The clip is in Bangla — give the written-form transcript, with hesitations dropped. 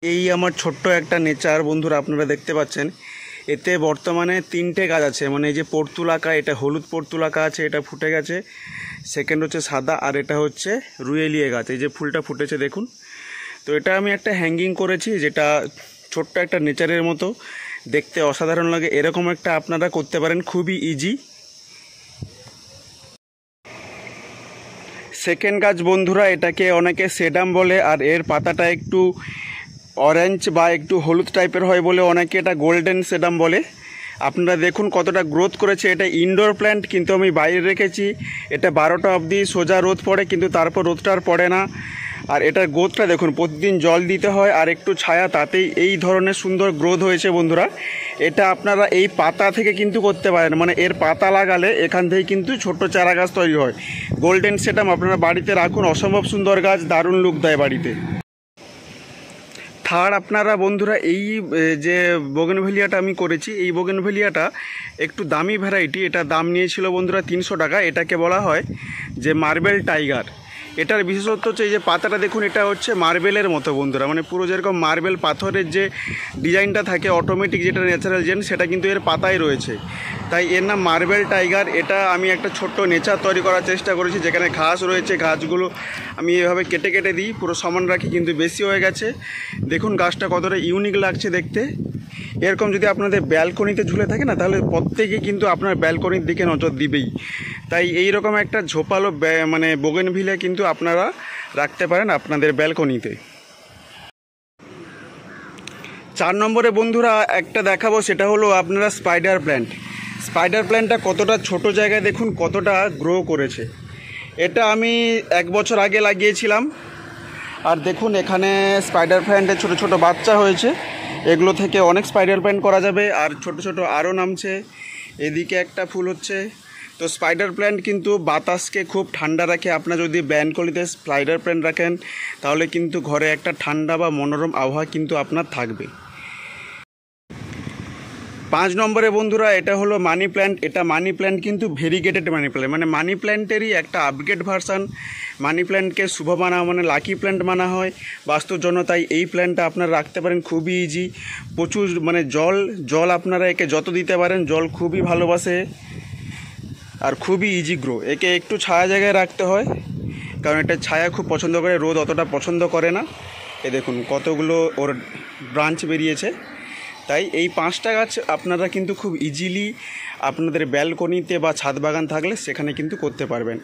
এই আমার ছোট্ট একটা নেচার বন্ধুরা আপনারা দেখতে পাচ্ছেন। এতে বর্তমানে 3টে গাছ আছে, মানে এই যে পর্তুলাকা, এটা হলুদ পর্তুলাকা আছে, এটা ফুটে গেছে। সেকেন্ড হচ্ছে সাদা, আর এটা হচ্ছে রুয়েলিয়া গাছ, এই যে ফুলটা ফুটেছে দেখুন। তো এটা আমি একটা হ্যাঙ্গিং করেছি, যেটা ছোট্ট একটা নেচারের মতো দেখতে অসাধারণ লাগে। এরকম একটা আপনারা করতে পারেন, খুবই ইজি। সেকেন্ড গাছ বন্ধুরা, এটাকে অনেকে সেডাম বলে, আর এর পাতাটা একটু অরেঞ্জ বা একটু হলুদ টাইপের হয় বলে অনেকে এটা গোল্ডেন সেডাম বলে। আপনারা দেখুন কতটা গ্রোথ করেছে। এটা ইনডোর প্ল্যান্ট, কিন্তু আমি বাইরে রেখেছি। এটা 12টা অবধি সোজা রোদ পড়ে, কিন্তু তারপর রোদটা আর পড়ে না। আর এটার গ্রোথটা দেখুন, প্রতিদিন জল দিতে হয় আর একটু ছায়া, তাতেই এই ধরনের সুন্দর গ্রোথ হয়েছে বন্ধুরা। এটা আপনারা এই পাতা থেকে কিন্তু করতে পারেন, মানে এর পাতা লাগালে এখান থেকে কিন্তু ছোট্ট চারা গাছ তৈরি হয়। গোল্ডেন সেডাম আপনারা বাড়িতে রাখুন, অসম্ভব সুন্দর গাছ, দারুণ লুক দেয় বাড়িতে। থার্ড আপনারা বন্ধুরা, এই যে বোগেনভেলিয়াটা আমি করেছি, এই বোগেনভেলিয়াটা একটু দামি ভ্যারাইটি। এটা দাম নিয়েছিল বন্ধুরা 300 টাকা। এটাকে বলা হয় যে মার্বেল টাইগার। এটার বিশেষত্ব হচ্ছে এই যে পাতাটা দেখুন, এটা হচ্ছে মার্বেলের মতো বন্ধুরা, মানে পুরো যেরকম মার্বেল পাথরের যে ডিজাইনটা থাকে অটোমেটিক, যেটা ন্যাচারাল জেন, সেটা কিন্তু এর পাতায় রয়েছে। তাই এর নাম মার্বেল টাইগার। এটা আমি একটা ছোট্ট নেচার তৈরি করার চেষ্টা করেছি, যেখানে ঘাস রয়েছে, ঘাসগুলো আমি এভাবে কেটে কেটে দিই, পুরো সমান রাখি, কিন্তু বেশি হয়ে গেছে। দেখুন গাছটা কতটা ইউনিক লাগছে দেখতে। এরকম যদি আপনাদের ব্যালকনিতে ঝুলে থাকে না, তাহলে প্রত্যেকে কিন্তু আপনার ব্যালকনির দিকে নজর দিবেই। তাই এই রকম একটা ঝোপালো মানে বোগেনভিলিয়া কিন্তু আপনারা রাখতে পারেন আপনাদের ব্যালকনিতে। 4 নম্বরে বন্ধুরা একটা দেখাবো, সেটা হলো আপনারা স্পাইডার প্ল্যান্ট। স্পাইডার প্ল্যান্টটা কতটা ছোট জায়গায় দেখুন কতটা গ্রো করেছে। এটা আমি 1 বছর আগে লাগিয়েছিলাম, আর দেখুন এখানে স্পাইডার প্ল্যান্টের ছোট ছোট বাচ্চা হয়েছে। এগুলো থেকে অনেক স্পাইডার প্ল্যান্ট করা যাবে, আর ছোট ছোট আরও নামছে। এদিকে একটা ফুল হচ্ছে। তো স্পাইডার প্ল্যান্ট কিন্তু বাতাসকে খুব ঠান্ডা রাখে। আপনার যদি ব্যালকনিতে স্পাইডার প্ল্যান্ট রাখেন, তাহলে কিন্তু ঘরে একটা ঠান্ডা বা মনোরম আবহাওয়া কিন্তু আপনার থাকবে। 5 নম্বরে বন্ধুরা, এটা হলো মানি প্ল্যান্ট। এটা মানি প্ল্যান্ট কিন্তু ভেরিগেটেড মানি প্ল্যান্ট, মানে মানি প্ল্যান্টেরই একটা আপগ্রেড ভার্সান। মানি প্ল্যান্টকে শুভ মানা, মানে লাকি প্ল্যান্ট মানা হয় বাস্তুর জন্য। তাই এই প্ল্যান্টটা আপনারা রাখতে পারেন, খুবই ইজি। প্রচুর মানে জল আপনারা একে যত দিতে পারেন, জল খুবই ভালোবাসে আর খুবই ইজি গ্রো। একে একটু ছায়া জায়গায় রাখতে হয়, কারণ এটা ছায়া খুব পছন্দ করে, রোদ অতটা পছন্দ করে না। এ দেখুন কতগুলো ওর ব্রাঞ্চ বেরিয়েছে। তাই এই 5টা গাছ আপনারা কিন্তু খুব ইজিলি আপনাদের ব্যালকনিতে বা ছাদ বাগান থাকলে সেখানে কিন্তু করতে পারবেন।